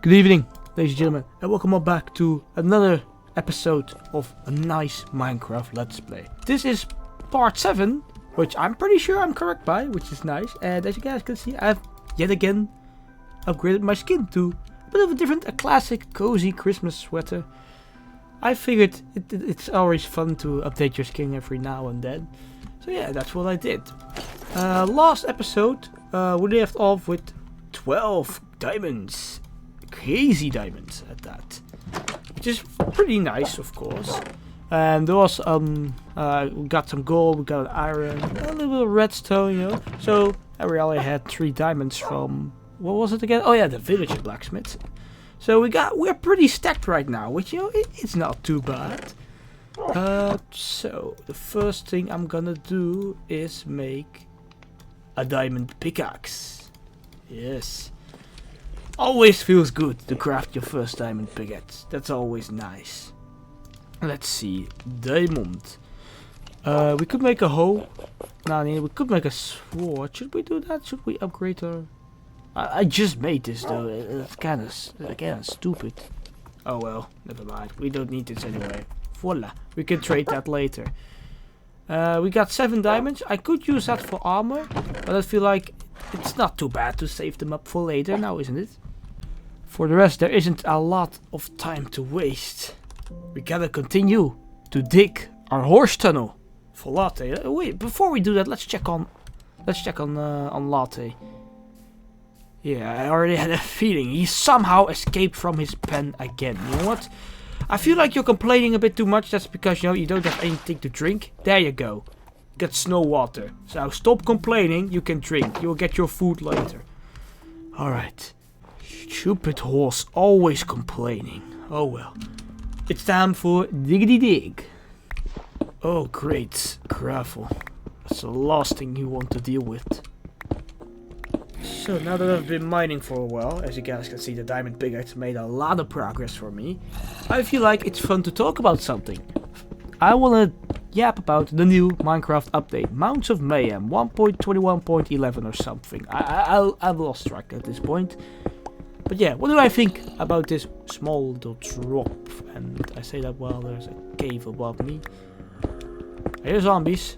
Good evening, ladies and gentlemen, and welcome on back to another episode of a nice Minecraft Let's Play. This is part 7, which I'm pretty sure I'm correct by, which is nice. And as you guys can see, I've yet again upgraded my skin to a bit of a different, a classic, cozy Christmas sweater. I figured it's always fun to update your skin every now and then. So yeah, that's what I did. Last episode, we left off with 12 diamonds. Crazy diamonds at that, which is pretty nice, of course. And there was we got some gold, we got iron, a little bit of redstone, you know. So I really had 3 diamonds from, what was it again? Oh yeah, the village blacksmith. So we're pretty stacked right now, which, you know, it's not too bad. So the first thing I'm gonna do is make a diamond pickaxe. Yes. Always feels good to craft your first diamond pickaxe. That's always nice. Let's see. Diamond. We could make a hoe. No, we could make a sword. Should we do that? Should we upgrade our... I just made this though. It's kind of stupid. Oh well, never mind. We don't need this anyway. Voila. We can trade that later. We got 7 diamonds. I could use that for armor, but I feel like it's not too bad to save them up for later now, isn't it? For the rest, there isn't a lot of time to waste. We gotta continue to dig our horse tunnel for Latte. Wait, before we do that, let's check on Latte. Yeah, I already had a feeling he somehow escaped from his pen again. You know what? I feel like you're complaining a bit too much. That's because, you know, you don't have anything to drink. There you go. Get snow water. So stop complaining. You can drink. You'll get your food later. Alright. Stupid horse. Always complaining. Oh well. It's time for diggity dig. Oh great. Gravel. That's the last thing you want to deal with. So now that I've been mining for a while, as you guys can see, the diamond pickaxe made a lot of progress for me. I feel like it's fun to talk about something. I wanna yap about the new Minecraft update, Mounts of Mayhem 1.21.11 or something. I've lost track at this point. But yeah, what do I think about this small little drop? And I say that while there's a cave above me. I hear zombies.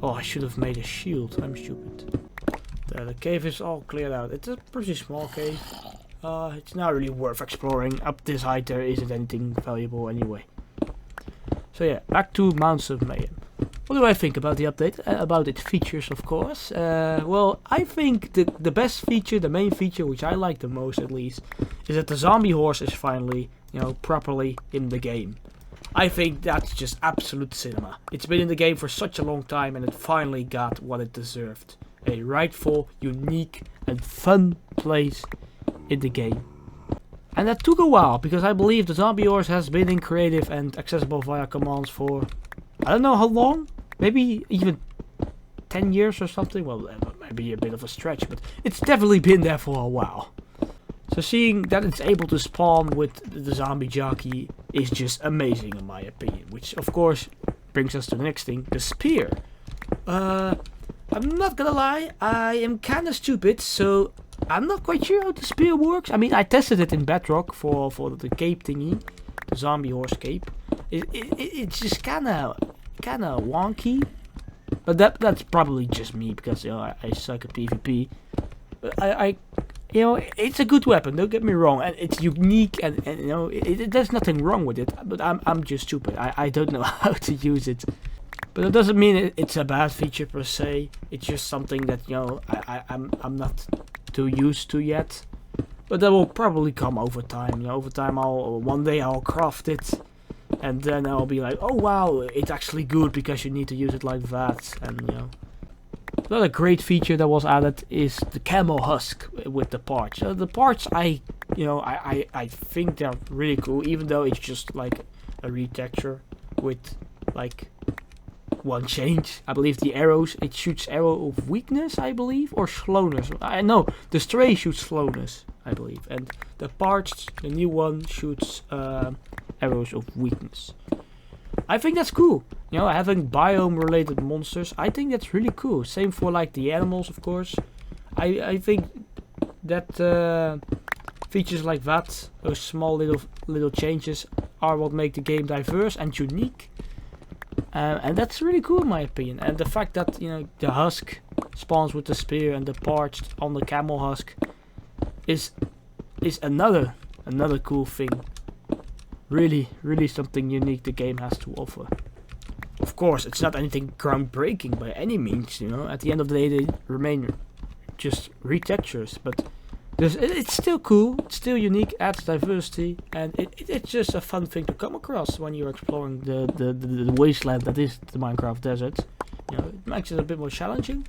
Oh, I should have made a shield. I'm stupid. The cave is all cleared out. It's a pretty small cave. It's not really worth exploring. Up this height there isn't anything valuable anyway. So yeah, back to Mounts of Mayhem. What do I think about the update? About its features, of course. Well, I think the best feature, the main feature, which I like the most at least, is that the zombie horse is finally, you know, properly in the game. I think that's just absolute cinema. It's been in the game for such a long time and it finally got what it deserved. A rightful, unique and fun place in the game. And that took a while, because I believe the zombie horse has been in creative and accessible via commands for, I don't know how long, maybe even 10 years or something. Well, maybe a bit of a stretch, but it's definitely been there for a while. So seeing that it's able to spawn with the zombie jockey is just amazing in my opinion. Which of course brings us to the next thing, the spear. I'm not gonna lie, I am kinda stupid, so I'm not quite sure how the spear works. I mean, I tested it in Bedrock for the cape thingy, the zombie horse cape. It's just kinda wonky, but that's probably just me because, you know, I suck at PvP. But I you know, it's a good weapon. Don't get me wrong, and it's unique, and you know, there's nothing wrong with it. But I'm just stupid. I don't know how to use it. But it doesn't mean it's a bad feature per se. It's just something that, you know, I'm not too used to yet. But that will probably come over time. You know, over time one day I'll craft it, and then I'll be like, oh wow, it's actually good because you need to use it like that. And you know, another great feature that was added is the camel husk with the parts. The parts I think they're really cool, even though it's just like a retexture with like one change. I believe the arrows, it shoots arrow of weakness, I believe, or slowness. I know the stray shoots slowness, I believe, and the parts, the new one shoots arrows of weakness. I think that's cool. You know, having biome related monsters, I think that's really cool. Same for like the animals, of course. I think that Features like that, those small little changes, are what make the game diverse and unique. And that's really cool in my opinion. And the fact that, you know, the husk spawns with the spear and the parched on the camel husk is another cool thing. Really something unique the game has to offer. Of course, it's not anything groundbreaking by any means, you know. At the end of the day, they remain just retextures, but it's still cool, it's still unique, adds diversity, and it's just a fun thing to come across when you're exploring the wasteland that is the Minecraft desert. You know, it makes it a bit more challenging.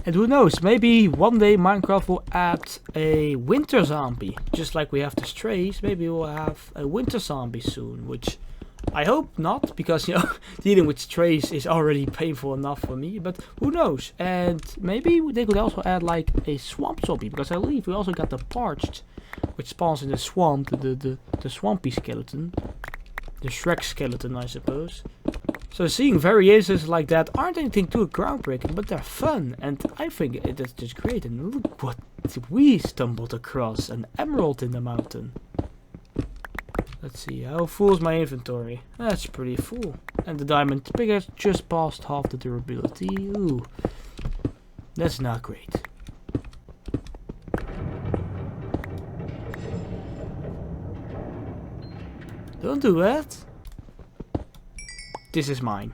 And who knows, maybe one day Minecraft will add a winter zombie. Just like we have the strays, maybe we'll have a winter zombie soon, which I hope not, because, you know, dealing with strays is already painful enough for me, but who knows. And maybe they could also add like a swamp zombie, because I believe we also got the parched, which spawns in the swamp, the swampy skeleton. The Shrek skeleton, I suppose. So seeing variations like that aren't anything too groundbreaking, but they're fun, and I think that's just great. And look what we stumbled across, an emerald in the mountain. Let's see, how full is my inventory? That's pretty full. And the diamond pickers just passed half the durability. Ooh, that's not great. Don't do that. This is mine.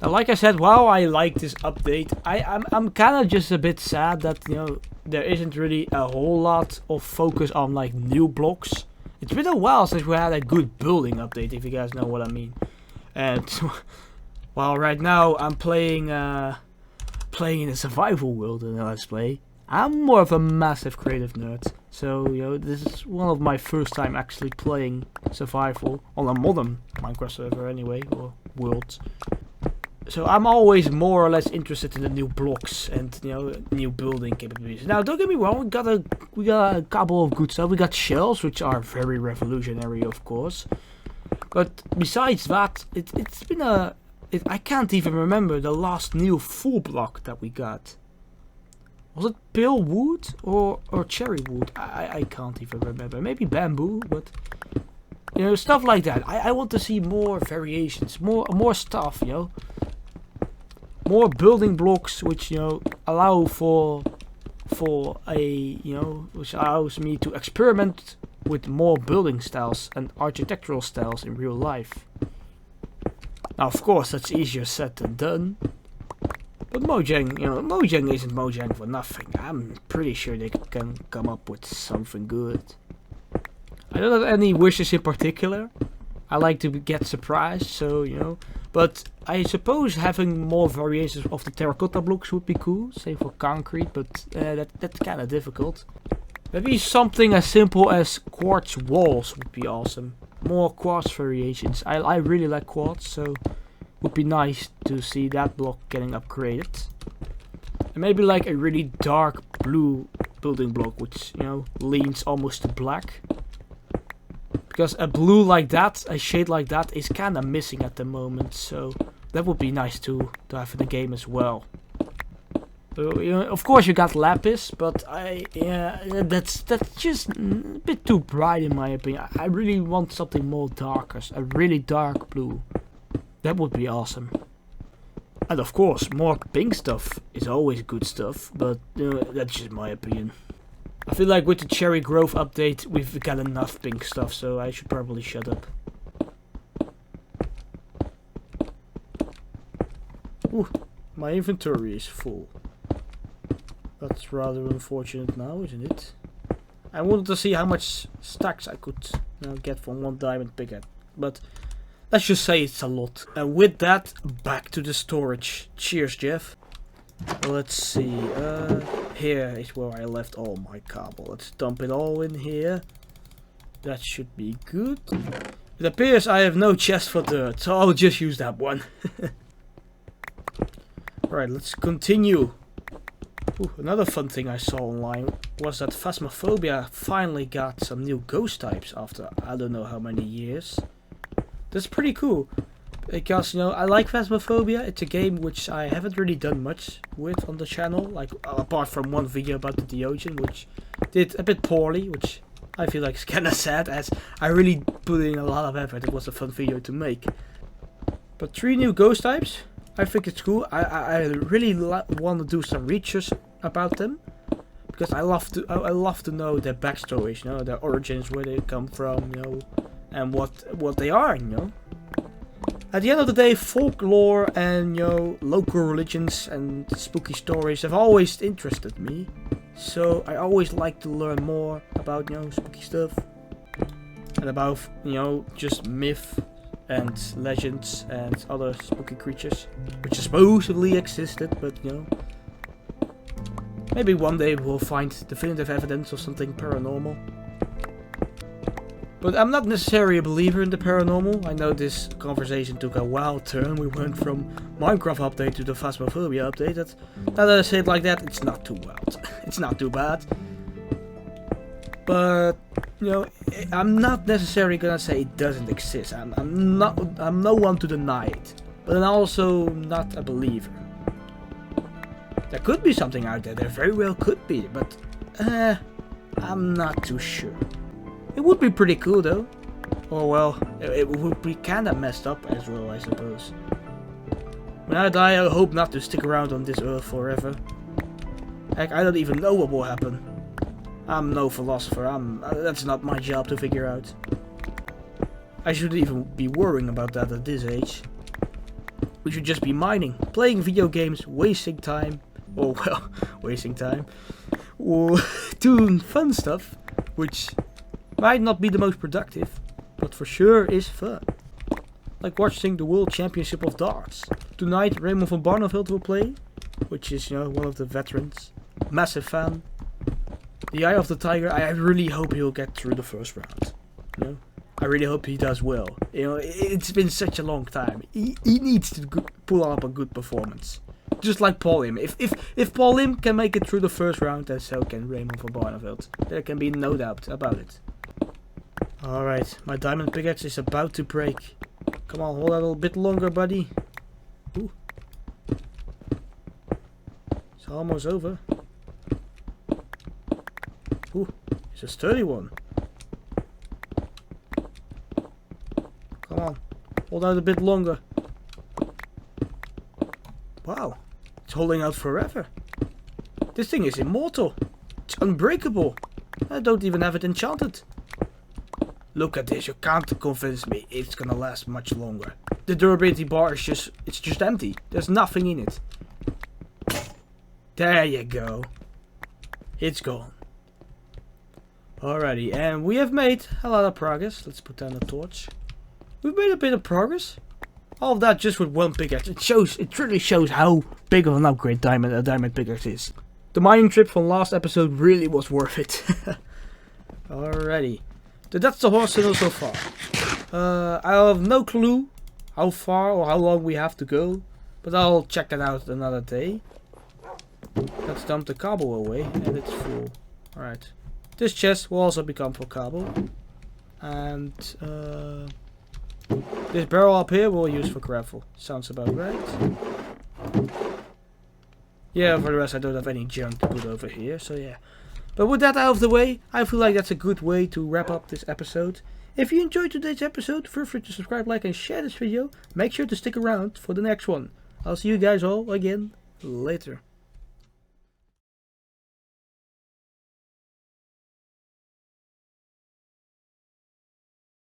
Now, like I said, while I like this update, I'm kind of just a bit sad that, you know, there isn't really a whole lot of focus on like new blocks. It's been a while since we had a good building update, if you guys know what I mean. And while right now I'm playing in a survival world in a Let's Play, I'm more of a massive creative nerd. So, you know, this is one of my first time actually playing survival on a modern Minecraft server anyway, or world. So I'm always more or less interested in the new blocks and, you know, new building capabilities. Now, don't get me wrong, we got a couple of good stuff. We got shells, which are very revolutionary, of course. But besides that, it's been I can't even remember the last new full block that we got. Was it pale wood or cherry wood? I can't even remember. Maybe bamboo, but, you know, stuff like that. I want to see more variations, more stuff, you know. More building blocks which, you know, allow for a, you know, which allows me to experiment with more building styles and architectural styles in real life. Now, of course, that's easier said than done. But Mojang, you know, Mojang isn't Mojang for nothing. I'm pretty sure they can come up with something good. I don't have any wishes in particular. I like to get surprised, so, you know. But I suppose having more variations of the terracotta blocks would be cool. Same for concrete, but that's kind of difficult. Maybe something as simple as quartz walls would be awesome. More quartz variations. I really like quartz, so would be nice to see that block getting upgraded. And maybe like a really dark blue building block, which, you know, leans almost to black. Because a blue like that, a shade like that, is kind of missing at the moment, so that would be nice to have in the game as well. So, you know, of course you got lapis, but that's just a bit too bright in my opinion. I really want something more darker, a really dark blue. That would be awesome. And of course, more pink stuff is always good stuff, but, you know, that's just my opinion. I feel like with the Cherry Grove update, we've got enough pink stuff, so I should probably shut up. Ooh, my inventory is full. That's rather unfortunate now, isn't it? I wanted to see how much stacks I could, you know, get from one diamond pickaxe, but let's just say it's a lot. And with that, back to the storage. Cheers, Jeff. Let's see, here is where I left all my cobble. Let's dump it all in here. That should be good. It appears I have no chest for dirt, so I'll just use that one. Alright, let's continue. Ooh, another fun thing I saw online was that Phasmophobia finally got some new ghost types after I don't know how many years. That's pretty cool. Because, you know, I like Phasmophobia. It's a game which I haven't really done much with on the channel, like apart from one video about the ocean, which did a bit poorly, which I feel like is kind of sad, as I really put in a lot of effort. It was a fun video to make. But 3 new ghost types, I think it's cool. I really want to do some research about them, because I love to know their backstories, you know, their origins, where they come from, you know, and what they are, you know. At the end of the day, folklore and, you know, local religions and spooky stories have always interested me. So I always like to learn more about, you know, spooky stuff. And about, you know, just myth and legends and other spooky creatures. Which supposedly existed, but, you know. Maybe one day we'll find definitive evidence of something paranormal. But I'm not necessarily a believer in the paranormal. I know this conversation took a wild turn. We went from Minecraft update to the phasmophobia update. Now that I say it like that, it's not too wild. It's not too bad. But, you know, I'm not necessarily gonna say it doesn't exist. I'm no one to deny it. But I'm also not a believer. There could be something out there. There very well could be. But, I'm not too sure. It would be pretty cool though. Or well, it would be kinda messed up as well, I suppose. When I die, I hope not to stick around on this earth forever. Heck, I don't even know what will happen. I'm no philosopher, that's not my job to figure out. I shouldn't even be worrying about that at this age. We should just be mining, playing video games, wasting time. Or well, wasting time. Or doing fun stuff, which might not be the most productive, but for sure is fun. Like watching the World Championship of Darts. Tonight Raymond van Barneveld will play, which is, you know, one of the veterans. Massive fan. The Eye of the Tiger, I really hope he'll get through the first round. You know? I really hope he does well. You know, it's been such a long time. He needs to pull up a good performance. Just like Paul Lim. If Paul Lim can make it through the first round, then so can Raymond van Barneveld. There can be no doubt about it. Alright, my diamond pickaxe is about to break. Come on, hold that a little bit longer, buddy. Ooh. It's almost over. Ooh, it's a sturdy one. Come on, hold out a bit longer. Wow, it's holding out forever. This thing is immortal. It's unbreakable. I don't even have it enchanted. Look at this, you can't convince me it's gonna last much longer. The durability bar is just empty. There's nothing in it. There you go. It's gone. Alrighty, and we have made a lot of progress. Let's put down the torch. We've made a bit of progress. All of that just with one pickaxe. It really shows how big of an upgrade a diamond pickaxe is. The mining trip from last episode really was worth it. Alrighty. So that's the horse signal so far. I have no clue how far or how long we have to go, but I'll check that out another day. Let's dump the cobble away, and it's full. Alright. This chest will also become for cobble. And this barrel up here we'll use for gravel. Sounds about right. Yeah, for the rest I don't have any junk to put over here, so yeah. But with that out of the way, I feel like that's a good way to wrap up this episode. If you enjoyed today's episode, feel free to subscribe, like and share this video. Make sure to stick around for the next one. I'll see you guys all again later.